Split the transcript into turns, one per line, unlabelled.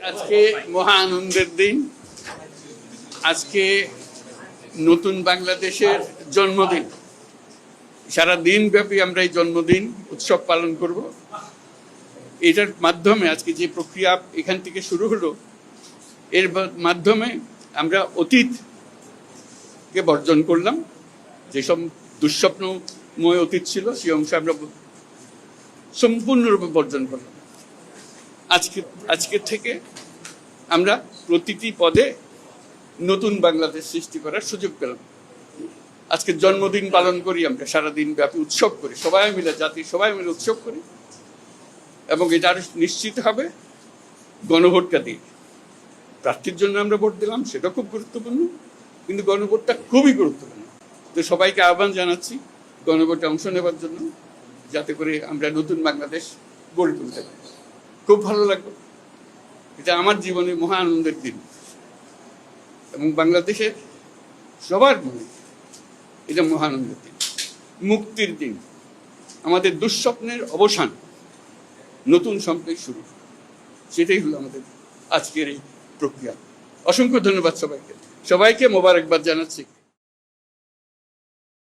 আজকে মহা আনন্দের দিন। আজকে নতুন বাংলাদেশের জন্মদিন। সারা দিন ব্যাপী আমরা এই জন্মদিন উৎসব পালন করব। এটার মাধ্যমে আজকে যে প্রক্রিয়া এখান থেকে শুরু হলো, এর মাধ্যমে আমরা অতীতকে বর্জন করলাম। যেসব দুঃস্বপ্নময় অতীত ছিল সেই অংশ আমরা সম্পূর্ণরূপে বর্জন করলাম। আজকে থেকে আমরা প্রতিটি পদে নতুন বাংলাদেশ সৃষ্টি করার সুযোগ পেলাম। আজকে জন্মদিন পালন করি, আমরা সারাদিন ব্যাপী উৎসব করি, সবাই মিলে জাতির সবাই মিলে উৎসব করি। এবং এটা আরো নিশ্চিত হবে গণভোটটা দিয়ে। প্রার্থীর জন্য আমরা ভোট দিলাম, সেটা খুব গুরুত্বপূর্ণ, কিন্তু গণভোটটা খুবই গুরুত্বপূর্ণ। তো সবাইকে আহ্বান জানাচ্ছি গণভোটে অংশ নেবার জন্য, যাতে করে আমরা নতুন বাংলাদেশ গড়ে তুলতে পারি। খুব ভালো লাগবে, এটা আমার জীবনে মহা আনন্দের দিন এবং বাংলাদেশের সবার মনে এটা মহা আনন্দের দিন, মুক্তির দিন, আমাদের দুঃস্বপ্নের অবসান, নতুন সম্পর্ক শুরু। সেটাই হলো আমাদের আজকের এই প্রক্রিয়া। অসংখ্য ধন্যবাদ সবাইকে মোবারকবাদ জানাচ্ছি।